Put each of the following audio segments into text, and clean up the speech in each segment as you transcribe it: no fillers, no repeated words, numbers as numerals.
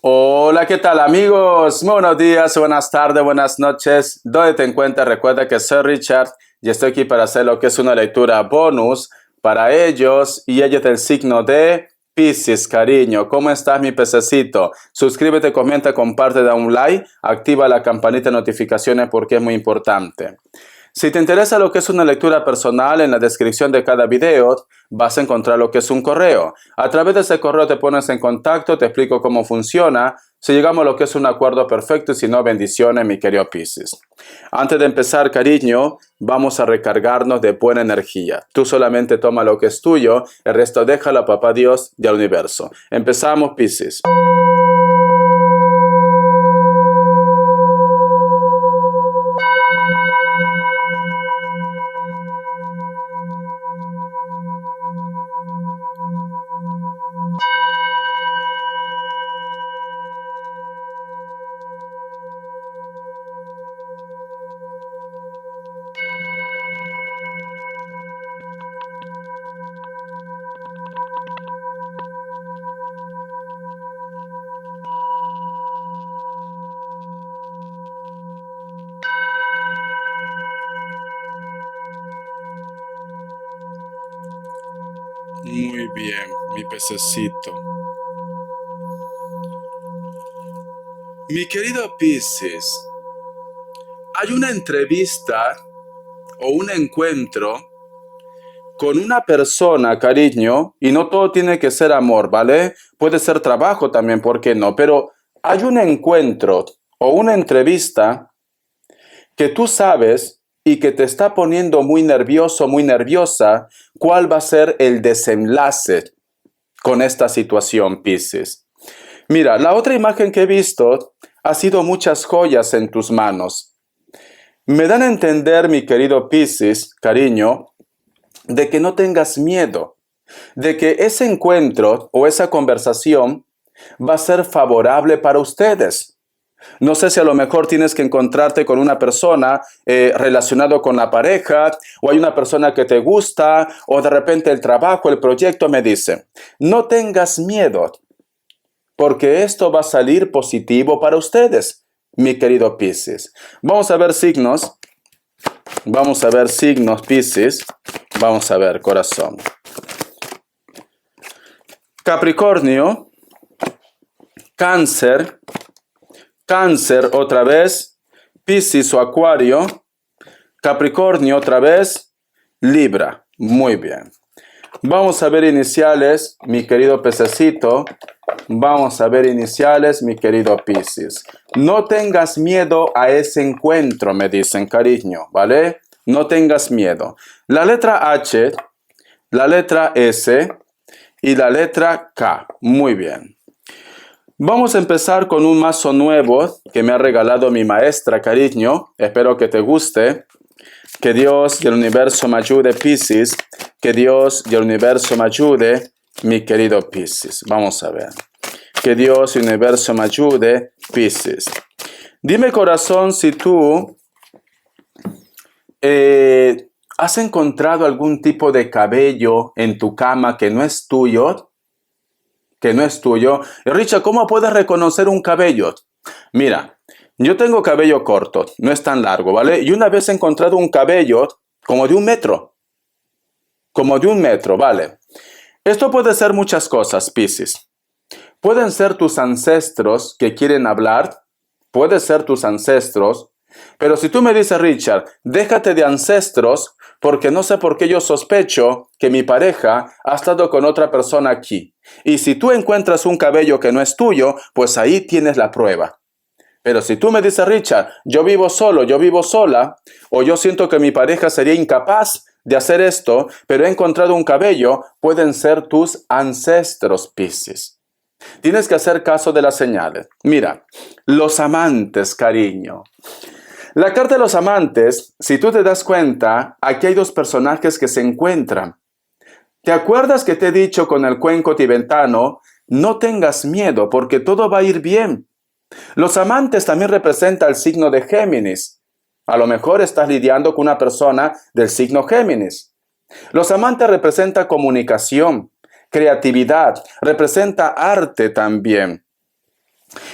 Hola, ¿qué tal amigos? Buenos días, buenas tardes, buenas noches. ¿Dónde te encuentras? Recuerda que soy Richard y estoy aquí para hacer lo que es una lectura bonus para ellos y ellos del signo de Piscis, cariño. ¿Cómo estás, mi pececito? Suscríbete, comenta, comparte, da un like, activa la campanita de notificaciones porque es muy importante. Si te interesa lo que es una lectura personal, en la descripción de cada video vas a encontrar lo que es un correo. A través de ese correo te pones en contacto, te explico cómo funciona, si llegamos a lo que es un acuerdo perfecto y si no, bendiciones, mi querido Piscis. Antes de empezar, cariño, vamos a recargarnos de buena energía. Tú solamente toma lo que es tuyo, el resto déjalo a Papá Dios y al universo. Empezamos, Piscis. Muy bien, mi pececito. Mi querido Piscis, hay una entrevista o un encuentro con una persona, cariño, y no todo tiene que ser amor, ¿vale? Puede ser trabajo también, ¿por qué no? Pero hay un encuentro o una entrevista que tú sabes y que te está poniendo muy nervioso, muy nerviosa, ¿cuál va a ser el desenlace con esta situación, Piscis? Mira, la otra imagen que he visto ha sido muchas joyas en tus manos. Me dan a entender, mi querido Piscis, cariño, de que no tengas miedo, de que ese encuentro o esa conversación va a ser favorable para ustedes. No sé si a lo mejor tienes que encontrarte con una persona relacionado con la pareja, o hay una persona que te gusta, o de repente el trabajo, el proyecto. Me dice, no tengas miedo, porque esto va a salir positivo para ustedes, mi querido Piscis. Vamos a ver signos. Vamos a ver signos, Piscis. Vamos a ver, corazón. Capricornio, Cáncer, Cáncer otra vez, Piscis o Acuario, Capricornio otra vez, Libra. Muy bien. Vamos a ver iniciales, mi querido pececito. Vamos a ver iniciales, mi querido Piscis. No tengas miedo a ese encuentro, me dicen, cariño, ¿vale? No tengas miedo. La letra H, la letra S y la letra K. Muy bien. Vamos a empezar con un mazo nuevo que me ha regalado mi maestra, cariño. Espero que te guste. Que Dios y el universo me ayude, Piscis. Que Dios y el universo me ayude, mi querido Piscis. Vamos a ver. Que Dios y el universo me ayude, Piscis. Dime, corazón, si tú has encontrado algún tipo de cabello en tu cama que no es tuyo. Que no es tuyo. Richard, ¿cómo puedes reconocer un cabello? Mira, yo tengo cabello corto, no es tan largo, ¿vale? Y una vez he encontrado un cabello como de 1 metro. Como de 1 metro, ¿vale? Esto puede ser muchas cosas, Piscis. Pueden ser tus ancestros que quieren hablar, puede ser tus ancestros, pero si tú me dices, Richard, déjate de ancestros, porque no sé por qué yo sospecho que mi pareja ha estado con otra persona aquí. Y si tú encuentras un cabello que no es tuyo, pues ahí tienes la prueba. Pero si tú me dices, Richard, yo vivo solo, yo vivo sola, o yo siento que mi pareja sería incapaz de hacer esto, pero he encontrado un cabello, pueden ser tus ancestros, Piscis. Tienes que hacer caso de las señales. Mira, los amantes, cariño. La carta de los amantes, si tú te das cuenta, aquí hay dos personajes que se encuentran. ¿Te acuerdas que te he dicho con el cuenco tibetano? No tengas miedo porque todo va a ir bien. Los amantes también representan el signo de Géminis. A lo mejor estás lidiando con una persona del signo Géminis. Los amantes representan comunicación, creatividad, representa arte también.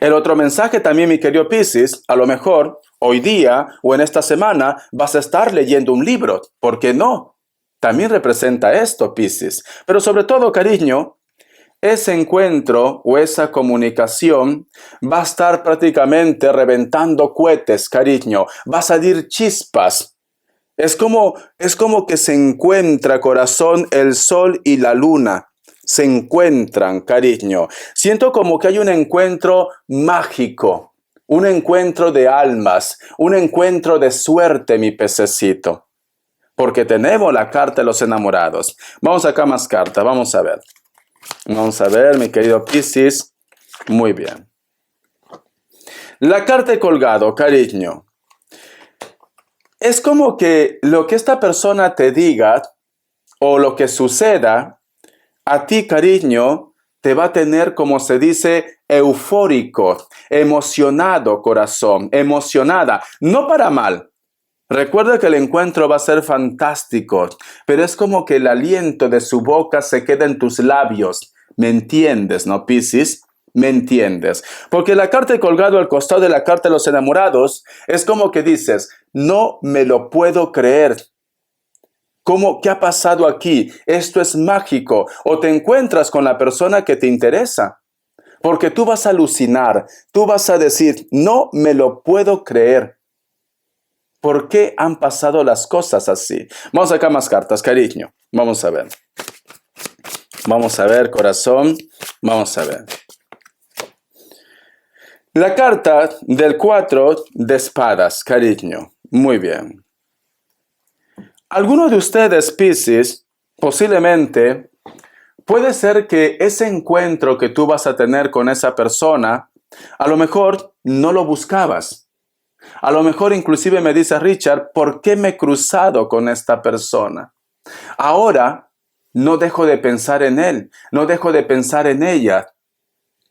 El otro mensaje también, mi querido Piscis, a lo mejor hoy día o en esta semana vas a estar leyendo un libro. ¿Por qué no? También representa esto, Piscis. Pero sobre todo, cariño, ese encuentro o esa comunicación va a estar prácticamente reventando cohetes, cariño. Va a salir chispas. Es como que se encuentra, corazón, el sol y la luna. Se encuentran, cariño. Siento como que hay un encuentro mágico, un encuentro de almas, un encuentro de suerte, mi pececito. Porque tenemos la carta de los enamorados. Vamos acá más cartas, vamos a ver. Vamos a ver, mi querido Piscis. Muy bien. La carta de colgado, cariño. Es como que lo que esta persona te diga o lo que suceda a ti, cariño, te va a tener, como se dice, eufórico, emocionado, corazón, emocionada, no para mal. Recuerda que el encuentro va a ser fantástico, pero es como que el aliento de su boca se queda en tus labios. ¿Me entiendes, no, Piscis? ¿Me entiendes? Porque la carta de colgado al costado de la carta de los enamorados es como que dices, no me lo puedo creer. ¿Cómo? ¿Qué ha pasado aquí? Esto es mágico. O te encuentras con la persona que te interesa. Porque tú vas a alucinar. Tú vas a decir, no me lo puedo creer. ¿Por qué han pasado las cosas así? Vamos acá más cartas, cariño. Vamos a ver. Vamos a ver, corazón. Vamos a ver. La carta del 4 de espadas, cariño. Muy bien. Algunos de ustedes, Piscis, posiblemente puede ser que ese encuentro que tú vas a tener con esa persona, a lo mejor no lo buscabas. A lo mejor inclusive me dice Richard, ¿por qué me he cruzado con esta persona? Ahora no dejo de pensar en él, no dejo de pensar en ella.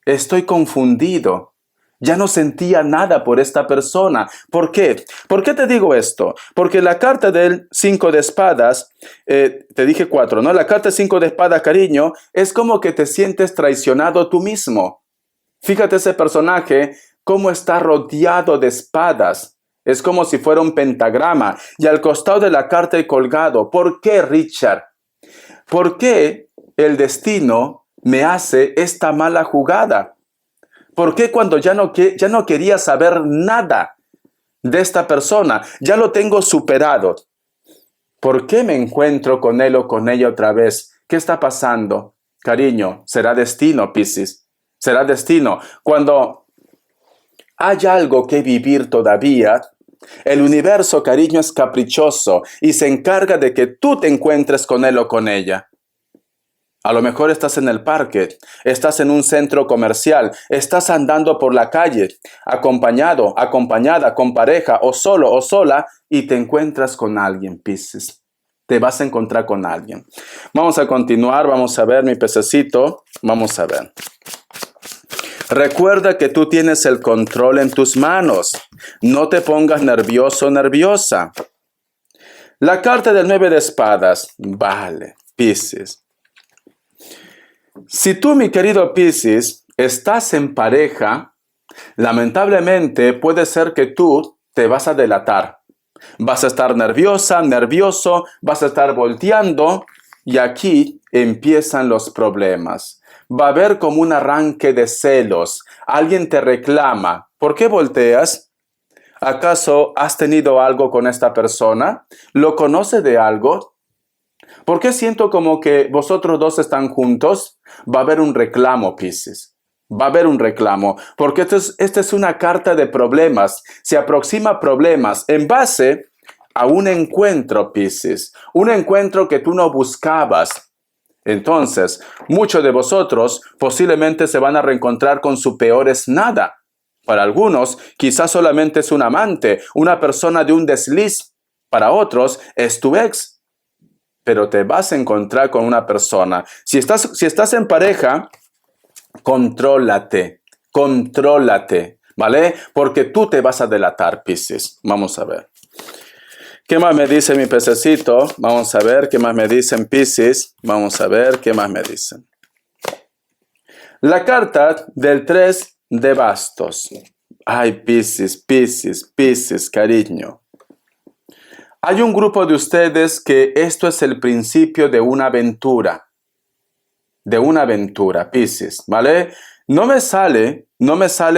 Estoy confundido. Ya no sentía nada por esta persona. ¿Por qué? ¿Por qué te digo esto? Porque la carta del 5 de espadas, te dije 4, ¿no? La carta 5 de espadas, cariño, es como que te sientes traicionado tú mismo. Fíjate ese personaje, cómo está rodeado de espadas. Es como si fuera un pentagrama. Y al costado de la carta he colgado. ¿Por qué, Richard? ¿Por qué el destino me hace esta mala jugada? ¿Por qué cuando ya no quería saber nada de esta persona? Ya lo tengo superado. ¿Por qué me encuentro con él o con ella otra vez? ¿Qué está pasando? Cariño, será destino, Piscis. Será destino. Cuando hay algo que vivir todavía, el universo, cariño, es caprichoso y se encarga de que tú te encuentres con él o con ella. A lo mejor estás en el parque, estás en un centro comercial, estás andando por la calle, acompañado, acompañada, con pareja, o solo o sola, y te encuentras con alguien, Piscis. Te vas a encontrar con alguien. Vamos a continuar, vamos a ver, mi pececito, vamos a ver. Recuerda que tú tienes el control en tus manos. No te pongas nervioso o nerviosa. La carta del 9 de espadas. Vale, Piscis. Si tú, mi querido Piscis, estás en pareja, lamentablemente puede ser que tú te vas a delatar. Vas a estar nerviosa, nervioso, vas a estar volteando y aquí empiezan los problemas. Va a haber como un arranque de celos. Alguien te reclama. ¿Por qué volteas? ¿Acaso has tenido algo con esta persona? ¿Lo conoce de algo? ¿Por qué siento como que vosotros dos están juntos? Va a haber un reclamo, Piscis. Va a haber un reclamo, porque esta es una carta de problemas. Se aproxima problemas en base a un encuentro, Piscis. Un encuentro que tú no buscabas. Entonces, muchos de vosotros posiblemente se van a reencontrar con su peor es nada. Para algunos, quizás solamente es un amante, una persona de un desliz. Para otros, es tu ex. Pero te vas a encontrar con una persona. Si estás en pareja, contrólate, ¿vale? Porque tú te vas a delatar, Piscis. Vamos a ver. ¿Qué más me dice mi pececito? Vamos a ver qué más me dicen, Piscis. Vamos a ver qué más me dicen. La carta del 3 de bastos. Ay, Piscis, cariño. Hay un grupo de ustedes que esto es el principio de una aventura. De una aventura, Piscis, ¿vale? No me sale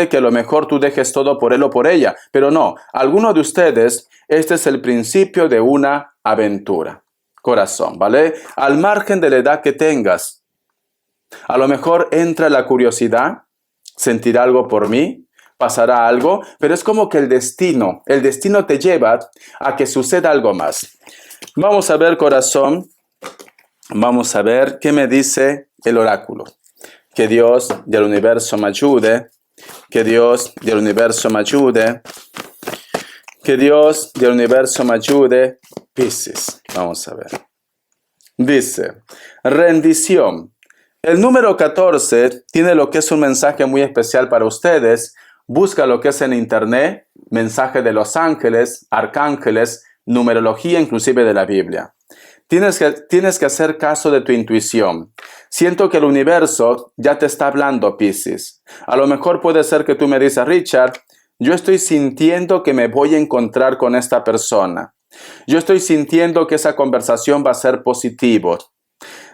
que a lo mejor tú dejes todo por él o por ella, pero no, alguno de ustedes, este es el principio de una aventura. Corazón, ¿vale? Al margen de la edad que tengas, a lo mejor entra la curiosidad, sentirá algo por mí, pasará algo, pero es como que el destino te lleva a que suceda algo más. Vamos a ver, corazón, vamos a ver qué me dice el oráculo. Que Dios del universo me ayude, que Dios del universo me ayude, que Dios del universo me ayude. Piscis, vamos a ver. Dice, rendición. El número 14 tiene lo que es un mensaje muy especial para ustedes. Busca lo que es en internet, mensaje de los ángeles, arcángeles, numerología inclusive de la Biblia. Tienes que hacer caso de tu intuición. Siento que el universo ya te está hablando, Piscis. A lo mejor puede ser que tú me dices, Richard, yo estoy sintiendo que me voy a encontrar con esta persona. Yo estoy sintiendo que esa conversación va a ser positiva.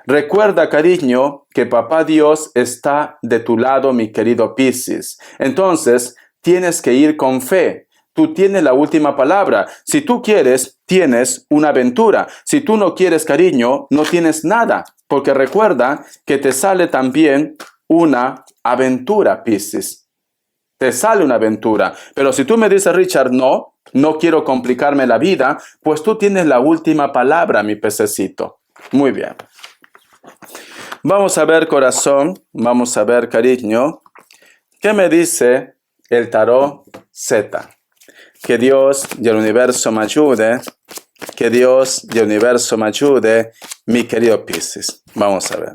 Recuerda, cariño, que Papá Dios está de tu lado, mi querido Piscis. Entonces, tienes que ir con fe. Tú tienes la última palabra. Si tú quieres, tienes una aventura. Si tú no quieres, cariño, no tienes nada. Porque recuerda que te sale también una aventura, Piscis. Te sale una aventura. Pero si tú me dices, Richard, no quiero complicarme la vida, pues tú tienes la última palabra, mi pececito. Muy bien. Vamos a ver, corazón, vamos a ver, cariño, ¿qué me dice el tarot Z? Que Dios del universo me ayude, que Dios del universo me ayude, mi querido Piscis. Vamos a ver.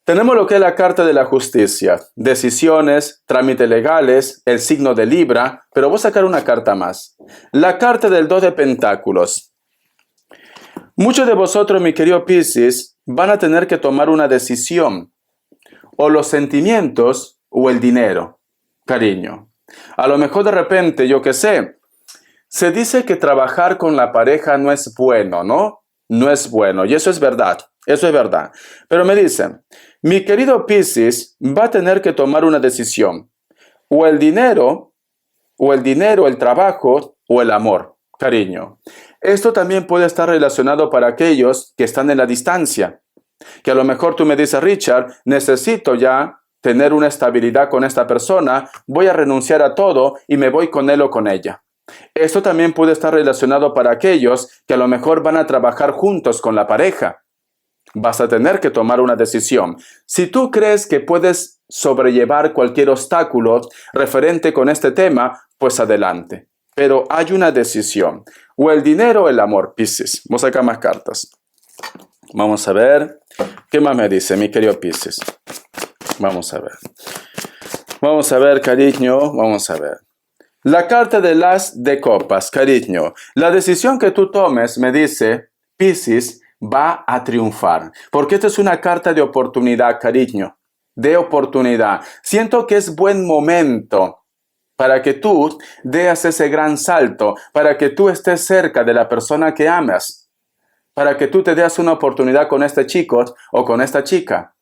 Tenemos lo que es la carta de la justicia, decisiones, trámites legales, el signo de Libra, pero voy a sacar una carta más. La carta del 2 de Pentáculos. Muchos de vosotros, mi querido Piscis, van a tener que tomar una decisión, o los sentimientos o el dinero, cariño. A lo mejor de repente, yo qué sé, se dice que trabajar con la pareja no es bueno, ¿no? No es bueno, y eso es verdad, Pero me dicen, mi querido Piscis va a tener que tomar una decisión, o el dinero, el trabajo, o el amor, cariño. Esto también puede estar relacionado para aquellos que están en la distancia. Que a lo mejor tú me dices, Richard, necesito ya tener una estabilidad con esta persona, voy a renunciar a todo y me voy con él o con ella. Esto también puede estar relacionado para aquellos que a lo mejor van a trabajar juntos con la pareja. Vas a tener que tomar una decisión. Si tú crees que puedes sobrellevar cualquier obstáculo referente con este tema, pues adelante. Pero hay una decisión. O el dinero o el amor, Piscis. Vamos a sacar más cartas. Vamos a ver. ¿Qué más me dice, mi querido Piscis? Vamos a ver. Vamos a ver, cariño. Vamos a ver. La carta de las de copas, cariño. La decisión que tú tomes, me dice, Piscis, va a triunfar. Porque esta es una carta de oportunidad, cariño. De oportunidad. Siento que es buen momento para que tú des ese gran salto, para que tú estés cerca de la persona que amas, para que tú te des una oportunidad con este chico o con esta chica.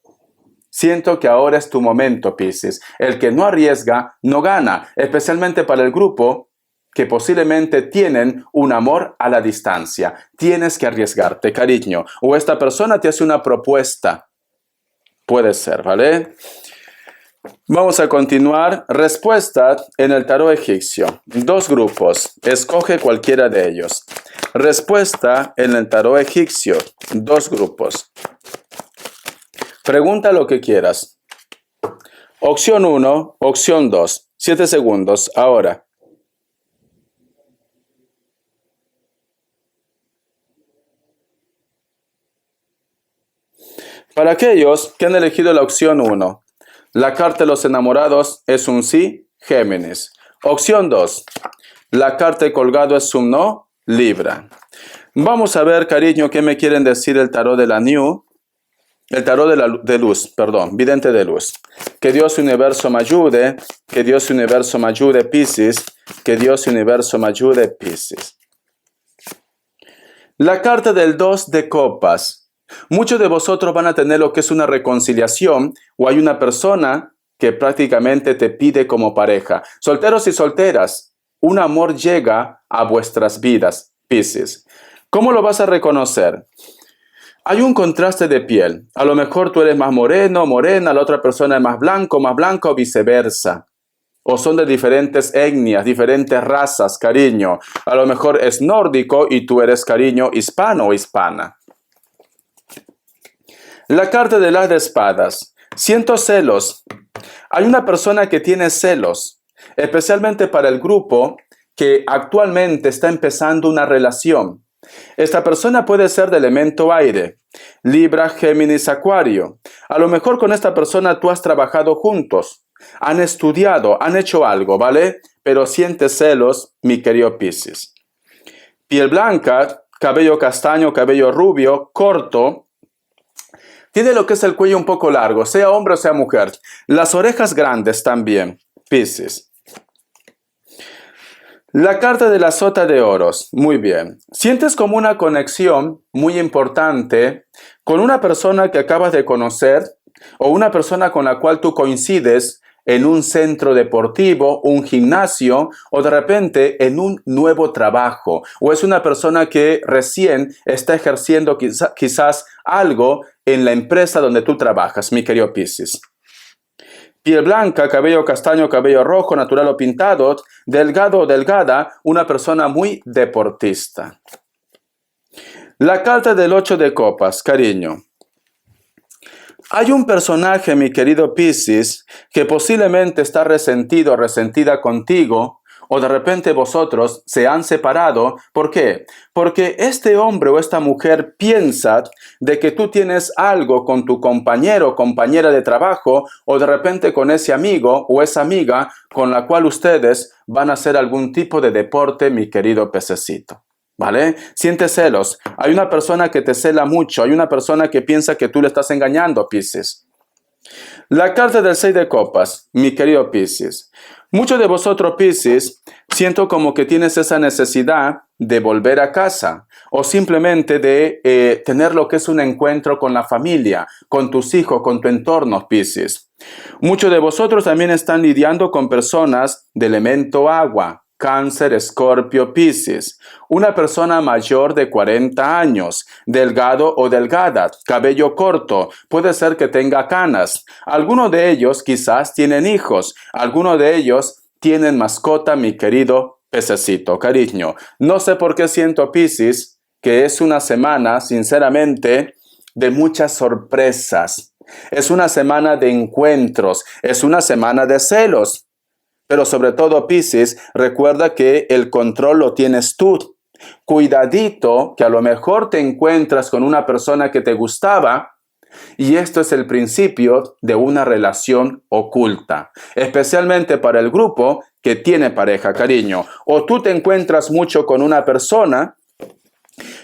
Siento que ahora es tu momento, Piscis. El que no arriesga, no gana, especialmente para el grupo que posiblemente tienen un amor a la distancia. Tienes que arriesgarte, cariño. O esta persona te hace una propuesta. Puede ser, ¿vale? Vamos a continuar. Respuesta en el tarot egipcio. 2 grupos. Escoge cualquiera de ellos. Respuesta en el tarot egipcio. 2 grupos. Pregunta lo que quieras. Opción 1, opción 2. 7 segundos. Ahora. Para aquellos que han elegido la opción 1, la carta de los enamorados es un sí, Géminis. Opción 2. La carta de colgado es un no, Libra. Vamos a ver, cariño, qué me quieren decir el tarot de la New. El tarot de luz, perdón, vidente de luz. Que Dios universo me ayude, que Dios universo me ayude, Piscis, que Dios universo me ayude, Piscis. La carta del 2 de copas. Muchos de vosotros van a tener lo que es una reconciliación o hay una persona que prácticamente te pide como pareja. Solteros y solteras, un amor llega a vuestras vidas, Piscis. ¿Cómo lo vas a reconocer? Hay un contraste de piel. A lo mejor tú eres más moreno, morena, la otra persona es más blanco, o viceversa. O son de diferentes etnias, diferentes razas, cariño. A lo mejor es nórdico y tú eres, cariño, hispano o hispana. La carta de las de espadas. Siento celos. Hay una persona que tiene celos, especialmente para el grupo que actualmente está empezando una relación. Esta persona puede ser de elemento aire, Libra, Géminis, Acuario. A lo mejor con esta persona tú has trabajado juntos, han estudiado, han hecho algo, ¿vale? Pero sientes celos, mi querido Piscis. Piel blanca, cabello castaño, cabello rubio, corto. Tiene lo que es el cuello un poco largo, sea hombre o sea mujer. Las orejas grandes también, Piscis. La carta de la sota de oros. Muy bien. Sientes como una conexión muy importante con una persona que acabas de conocer o una persona con la cual tú coincides en un centro deportivo, un gimnasio o de repente en un nuevo trabajo. O es una persona que recién está ejerciendo quizás algo en la empresa donde tú trabajas, mi querido Piscis. Piel blanca, cabello castaño, cabello rojo, natural o pintado, delgado o delgada, una persona muy deportista. La carta del 8 de copas, cariño. Hay un personaje, mi querido Piscis, que posiblemente está resentido o resentida contigo, o de repente vosotros se han separado. ¿Por qué? Porque este hombre o esta mujer piensa de que tú tienes algo con tu compañero o compañera de trabajo, o de repente con ese amigo o esa amiga con la cual ustedes van a hacer algún tipo de deporte, mi querido pececito. ¿Vale? Siente celos. Hay una persona que te cela mucho. Hay una persona que piensa que tú le estás engañando, Piscis. La carta del 6 de copas, mi querido Piscis. Muchos de vosotros, Piscis, siento como que tienes esa necesidad de volver a casa o simplemente de tener lo que es un encuentro con la familia, con tus hijos, con tu entorno, Piscis. Muchos de vosotros también están lidiando con personas de elemento agua. Cáncer, Escorpio, Piscis. Una persona mayor de 40 años, delgado o delgada, cabello corto, puede ser que tenga canas. Algunos de ellos quizás tienen hijos, algunos de ellos tienen mascota, mi querido pececito, cariño. No sé por qué siento, Piscis, que es una semana, sinceramente, de muchas sorpresas. Es una semana de encuentros, es una semana de celos. Pero sobre todo, Piscis, recuerda que el control lo tienes tú. Cuidadito, que a lo mejor te encuentras con una persona que te gustaba y esto es el principio de una relación oculta. Especialmente para el grupo que tiene pareja, cariño. O tú te encuentras mucho con una persona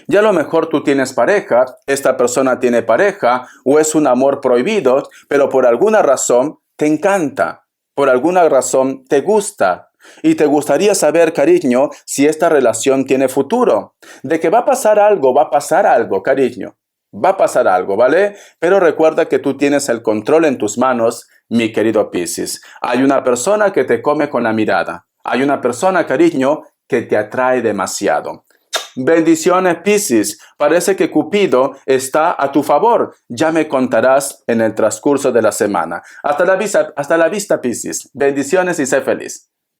y a lo mejor tú tienes pareja, esta persona tiene pareja o es un amor prohibido, pero por alguna razón te encanta. Por alguna razón te gusta y te gustaría saber, cariño, si esta relación tiene futuro. De que va a pasar algo, cariño. Va a pasar algo, ¿vale? Pero recuerda que tú tienes el control en tus manos, mi querido Piscis. Hay una persona que te come con la mirada. Hay una persona, cariño, que te atrae demasiado. Bendiciones, Piscis. Parece que Cupido está a tu favor. Ya me contarás en el transcurso de la semana. Hasta la vista, Piscis. Bendiciones y sé feliz.